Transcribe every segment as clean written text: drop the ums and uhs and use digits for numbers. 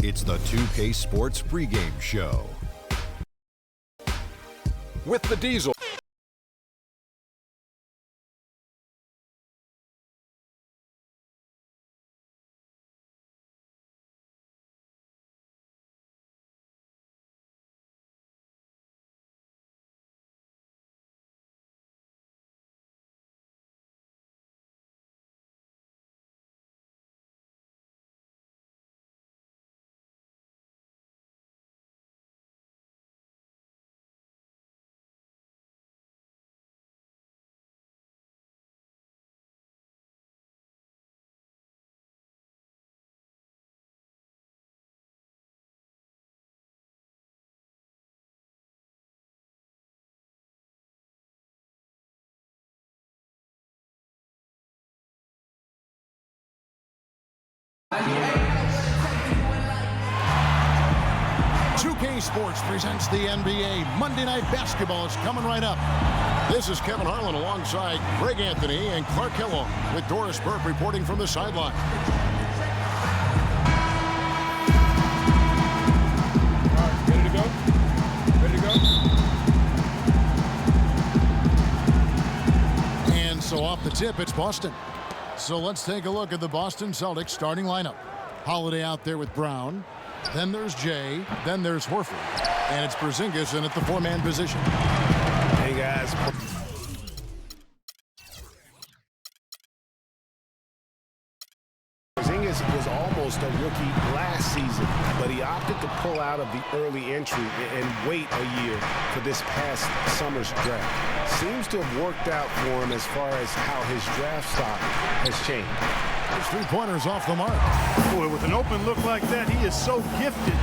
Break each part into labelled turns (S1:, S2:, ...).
S1: It's the 2K Sports Pregame Show. With the Diesel.
S2: Sports presents the NBA. Monday Night Basketball is coming right up. This is Kevin Harlan alongside Greg Anthony and Clark Kellogg with Doris Burke reporting from the sideline.
S3: All right, ready to go? Ready to go?
S2: And so off the tip, it's Boston. So let's take a look at the Boston Celtics starting lineup. Holiday out there with Brown. Then there's Jay. Then there's Horford. And it's Porzingis in at the four-man position.
S3: Hey, guys. Porzingis was almost a rookie last season, but he opted to pull out of the early entry and wait a year for this past summer's draft. Seems to have worked out for him as far as how his draft stock has changed.
S2: His three-pointers off the mark.
S4: Boy, with an open look like that, he is so gifted.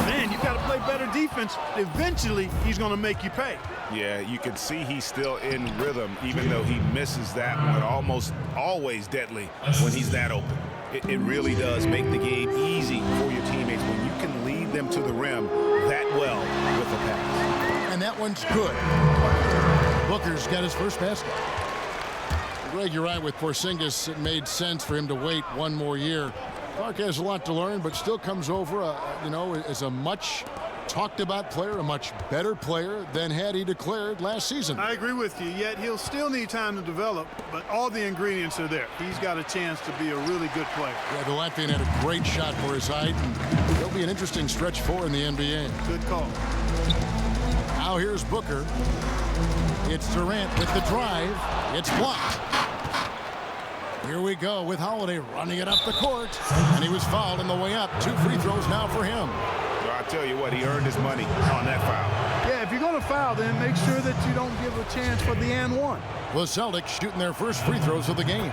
S4: Man, you've got to play better defense. Eventually, he's going to make you pay.
S5: Yeah, you can see he's still in rhythm, even though he misses that one. Almost always deadly when he's that open. It really does make the game easy for your teammates when you can lead them to the rim that well with a pass.
S2: And that one's good. Booker's got his first basket. Greg, you're right with Porzingis. It made sense for him to wait one more year. Clark has a lot to learn, but still comes over, as a much talked about player, a much better player than had he declared last season.
S4: I agree with you, yet he'll still need time to develop, but all the ingredients are there. He's got a chance to be a really good player.
S2: Yeah, the Latvian had a great shot for his height, and he'll be an interesting stretch four in the NBA.
S4: Good call.
S2: Now here's Booker. It's Durant with the drive. It's blocked. Here we go with Holiday running it up the court. And he was fouled on the way up. 2 free throws now for him.
S5: Well, I tell you what, he earned his money on that foul.
S4: Yeah, if you're going to foul, then make sure that you don't give a chance for the and one.
S2: The Celtics shooting their first free throws of the game.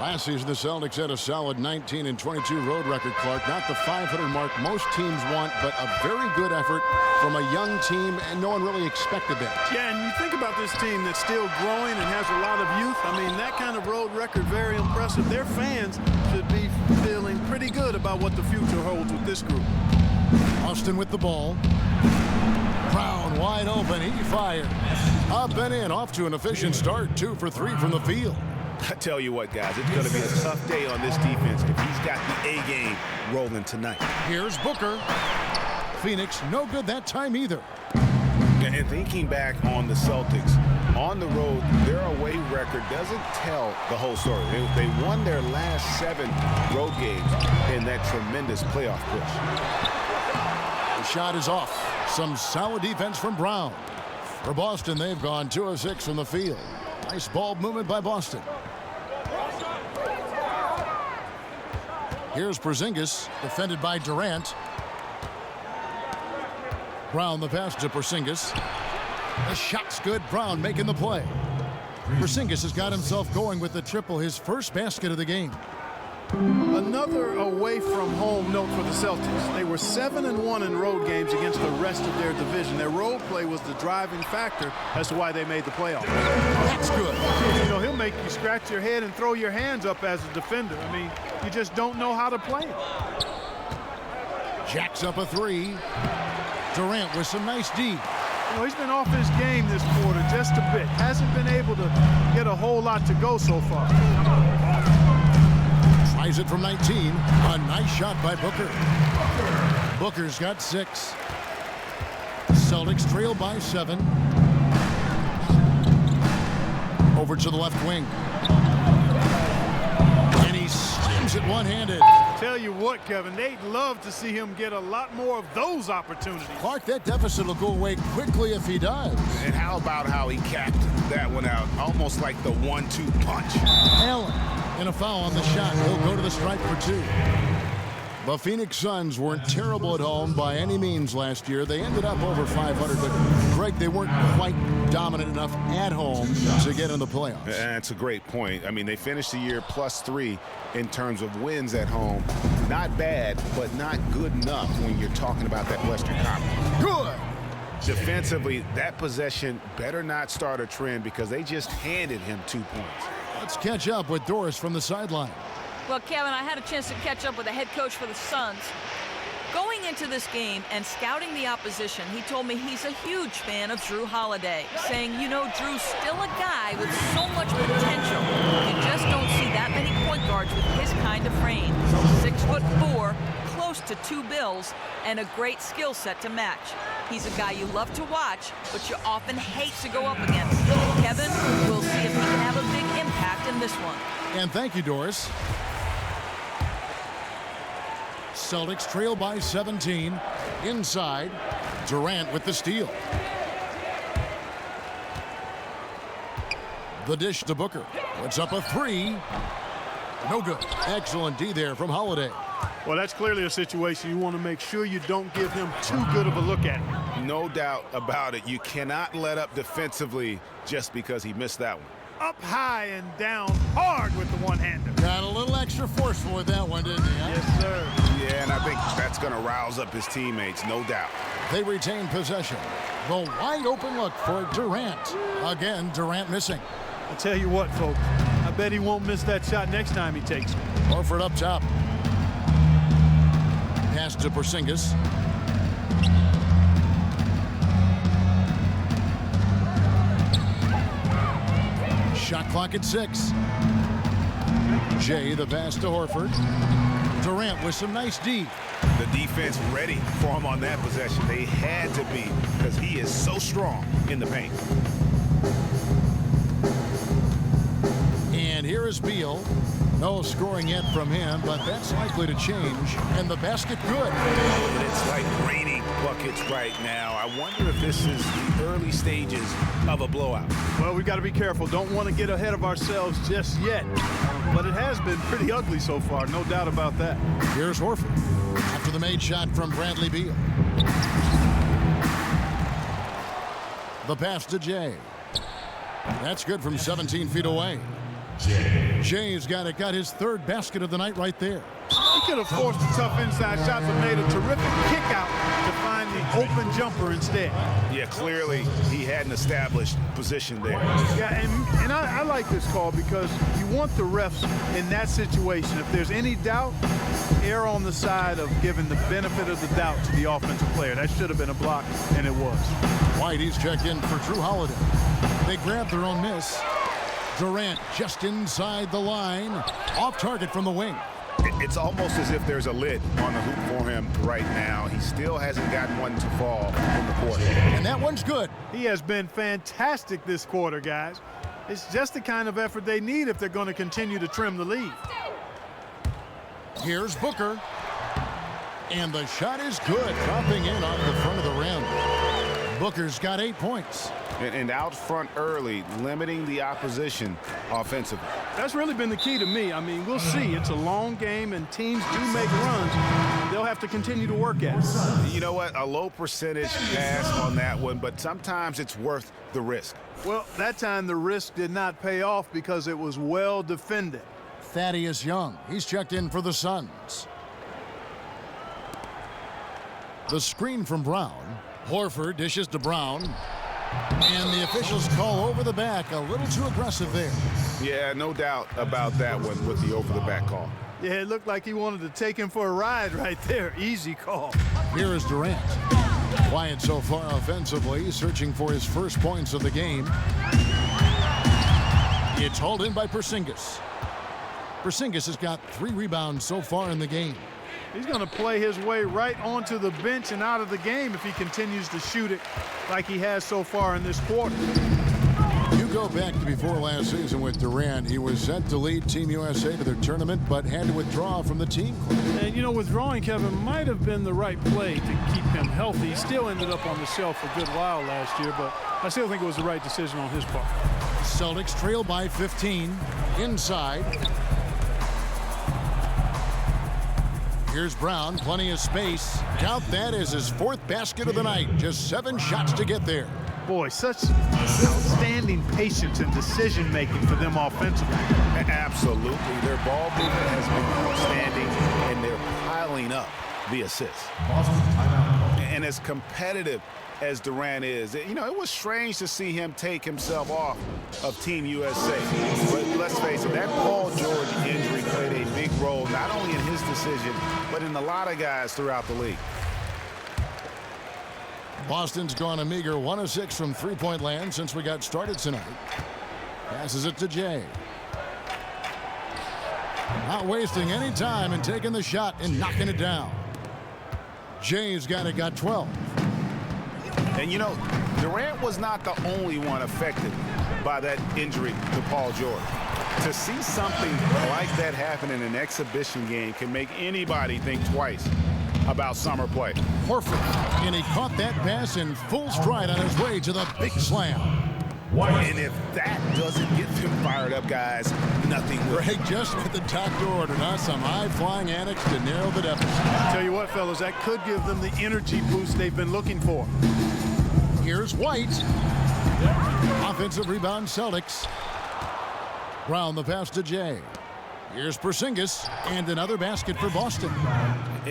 S2: Last season, the Celtics had a solid 19-22 road record, Clark. Not the 500 mark most teams want, but a very good effort from a young team, and no one really expected that.
S4: Yeah, and you think about this team that's still growing and has a lot of youth. I mean, that kind of road record, very impressive. Their fans should be feeling pretty good about what the future holds with this group.
S2: Austin with the ball. Brown wide open. He fired. Up and in. Off to an efficient start. 2 for 3 from the field.
S5: I tell you what, guys, it's going to be a tough day on this defense if he's got the A game rolling tonight.
S2: Here's Booker. Phoenix, no good that time either.
S5: And thinking back on the Celtics, on the road, their away record doesn't tell the whole story. They won their last 7 road games in that tremendous playoff push.
S2: The shot is off. Some solid defense from Brown. For Boston, they've gone 2 of 6 from the field. Nice ball movement by Boston. Here's Porzingis, defended by Durant. Brown the pass to Porzingis. The shot's good. Brown making the play. Porzingis has got himself going with the triple, his first basket of the game.
S4: Another away from home note for the Celtics. They were 7-1 in road games against the rest of their division. Their road play was the driving factor as to why they made the playoffs.
S2: That's good.
S4: You know, he'll make you scratch your head and throw your hands up as a defender. I mean, you just don't know how to play him.
S2: Jacks up a 3. Durant with some nice D.
S4: You know, he's been off his game this quarter just a bit. Hasn't been able to get a whole lot to go so far.
S2: Ties it from 19. A nice shot by Booker. Booker's got 6. Celtics trail by 7. Over to the left wing. And he slams it one-handed.
S4: Tell you what, Kevin, they'd love to see him get a lot more of those opportunities.
S2: Clark, that deficit will go away quickly if he does.
S5: And how about how he capped that one out? Almost like the 1-2 punch.
S2: Allen, and a foul on the shot. He'll go to the stripe for 2. The Phoenix Suns weren't terrible at home by any means last year. They ended up over 500, but Greg, they weren't quite dominant enough at home to get in the playoffs.
S5: That's a great point. I mean, they finished the year +3 in terms of wins at home. Not bad, but not good enough when you're talking about that Western Conference.
S2: Good.
S5: Defensively, that possession better not start a trend because they just handed him 2 points.
S2: Let's catch up with Doris from the sideline.
S6: Well, Kevin, I had a chance to catch up with the head coach for the Suns. Going into this game and scouting the opposition, he told me he's a huge fan of Drew Holiday, saying, you know, Drew's still a guy with so much potential. You just don't see that many point guards with his kind of frame. 6'4", close to 2 bills, and a great skill set to match. He's a guy you love to watch, but you often hate to go up against. Kevin, we'll see if he can have a big impact in this one.
S2: And thank you, Doris. Celtics trail by 17. Inside, Durant with the steal. The dish to Booker. Puts up a 3. No good. Excellent D there from Holiday.
S4: Well, that's clearly a situation you want to make sure you don't give him too good of a look at it.
S5: No doubt about it. You cannot let up defensively just because he missed that one.
S4: Up high and down hard with the one-hander.
S2: Got a little extra forceful with that one, didn't he? Huh?
S4: Yes, sir.
S5: Yeah, and I think that's going to rouse up his teammates, no doubt.
S2: They retain possession. The wide open look for Durant. Again, Durant missing.
S4: I'll tell you what, folks. I bet he won't miss that shot next time he takes it.
S2: Horford up top. Pass to Porzingis. Shot clock at 6. Jay, the pass to Horford. Durant with some nice D.
S5: The defense ready for him on that possession. They had to be because he is so strong in the paint.
S2: And here is Beal. No scoring yet from him, but that's likely to change. And the basket good.
S5: It's like raining buckets right now. I wonder if this is the early stages of a blowout.
S4: Well, we've got to be careful. Don't want to get ahead of ourselves just yet. But it has been pretty ugly so far, no doubt about that.
S2: Here's Horford after the made shot from Bradley Beal. The pass to Jay. That's good from 17 feet away. Jay's got it. Got his 3rd basket of the night right there.
S4: He could have forced a tough inside shot but made a terrific kick out to find the open jumper instead.
S5: Yeah, clearly he had an established position there.
S4: Yeah, and I like this call because you want the refs in that situation. If there's any doubt, err on the side of giving the benefit of the doubt to the offensive player. That should have been a block, and it was.
S2: White, he's checked in for Drew Holiday. They grabbed their own miss. Durant just inside the line. Off target from the wing.
S5: It's almost as if there's a lid on the hoop for him right now. He still hasn't gotten one to fall from the court.
S2: And that one's good.
S4: He has been fantastic this quarter, guys. It's just the kind of effort they need if they're going to continue to trim the lead.
S2: Here's Booker. And the shot is good. Dropping in off the front of the rim. Booker's got 8 points.
S5: And out front early, limiting the opposition offensively.
S4: That's really been the key to me. I mean, we'll see. It's a long game, and teams do make runs. They'll have to continue to work at it.
S5: You know what? A low percentage pass on that one, but sometimes it's worth the risk.
S4: Well, that time the risk did not pay off because it was well defended.
S2: Thaddeus Young, he's checked in for the Suns. The screen from Brown. Horford dishes to Brown. And the officials call over the back. A little too aggressive there.
S5: Yeah, no doubt about that one with the over-the-back call.
S4: Yeah, it looked like he wanted to take him for a ride right there. Easy call.
S2: Here is Durant. Quiet so far offensively, searching for his first points of the game. It's hauled in by Porzingis. Porzingis has got 3 rebounds so far in the game.
S4: He's going to play his way right onto the bench and out of the game if he continues to shoot it like he has so far in this quarter.
S2: You go back to before last season with Durant. He was set to lead Team USA to their tournament, but had to withdraw from the team club.
S4: And, you know, withdrawing, Kevin, might have been the right play to keep him healthy. He still ended up on the shelf for a good while last year, but I still think it was the right decision on his part.
S2: Celtics trail by 15. Inside. Here's Brown, plenty of space. Count that as his 4th basket of the night. Just 7 shots to get there.
S4: Boy, such outstanding patience and decision-making for them offensively.
S5: Absolutely. Their ball movement has been outstanding, and they're piling up the assists. And as competitive as Durant is, you know, it was strange to see him take himself off of Team USA. But let's face it, that Paul George injury played a big role, not only in his decision, but in a lot of guys throughout the league.
S2: Boston's gone a meager 1 of 6 from three-point land since we got started tonight. Passes it to Jay. Not wasting any time and taking the shot and knocking it down. Jay's got 12.
S5: And, you know, Durant was not the only one affected by that injury to Paul George. To see something like that happen in an exhibition game can make anybody think twice about summer play.
S2: Horford, and he caught that pass in full stride on his way to the big slam.
S5: And if that doesn't get them fired up, guys, nothing will.
S2: Greg, just what the doctor ordered, huh? Some high-flying antics to narrow the deficit.
S4: Tell you what, fellas, that could give them the energy boost they've been looking for.
S2: Here's White. Offensive rebound, Celtics. Brown the pass to Jay. Here's Porzingis, and another basket for Boston.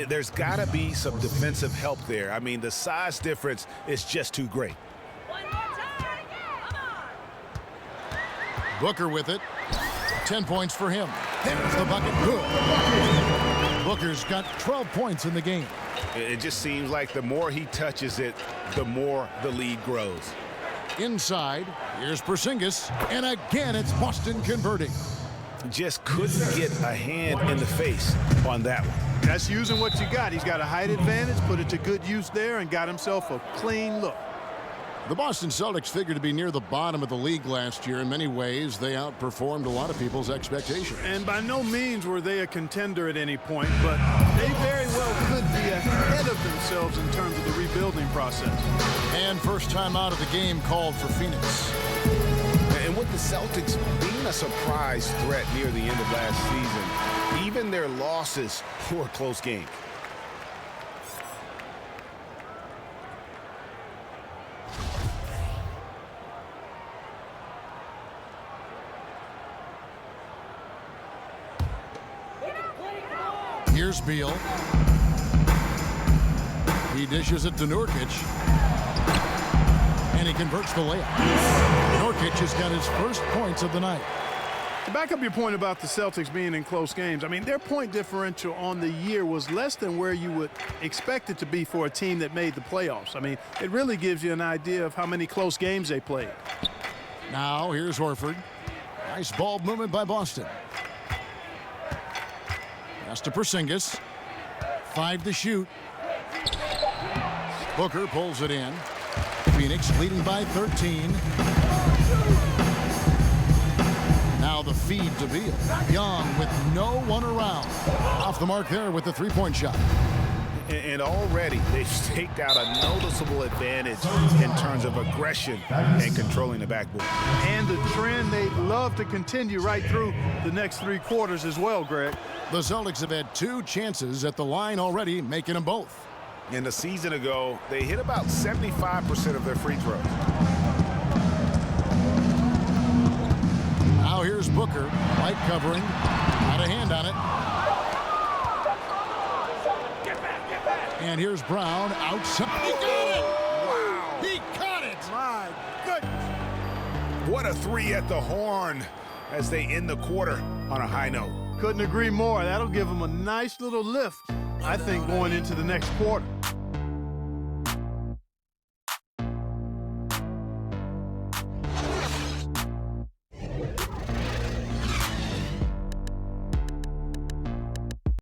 S5: There's got to be some defensive help there. I mean, the size difference is just too great.
S2: Booker with it. 10 points for him. There's the bucket. Good. Booker's got 12 points in the game.
S5: It just seems like the more he touches it, the more the lead grows.
S2: Inside, here's Porzingis, and again it's Boston converting.
S5: Just couldn't get a hand in the face on that one.
S4: That's using what you got. He's got a height advantage, put it to good use there, and got himself a clean look.
S2: The Boston Celtics figured to be near the bottom of the league last year. In many ways, they outperformed a lot of people's expectations.
S4: And by no means were they a contender at any point, but they very well could be ahead of themselves in terms of the rebuilding process.
S2: And first time out of the game called for Phoenix.
S5: And with the Celtics being a surprise threat near the end of last season, even their losses were close games.
S2: Here's Beal. He dishes it to Nurkic. And he converts the layup. Nurkic has got his first points of the night.
S4: To back up your point about the Celtics being in close games, I mean, their point differential on the year was less than where you would expect it to be for a team that made the playoffs. I mean, it really gives you an idea of how many close games they played.
S2: Now, here's Horford. Nice ball movement by Boston. Pass to Porzingis. 5 to shoot. Booker pulls it in. Phoenix leading by 13. Now the feed to Beal. Young with no one around. Off the mark there with the three-point shot.
S5: And already they've staked out a noticeable advantage in terms of aggression and controlling the backboard.
S4: And the trend they'd love to continue right through the next 3 quarters as well, Greg.
S2: The Celtics have had 2 chances at the line already, making them both.
S5: And a season ago, they hit about 75% of their free throws.
S2: Now here's Booker. Light covering. Got a hand on it. And here's Brown outside. He got it! Wow! He caught it!
S4: My goodness!
S5: What a 3 at the horn as they end the quarter on a high note.
S4: Couldn't agree more. That'll give them a nice little lift, I think, going into the next quarter.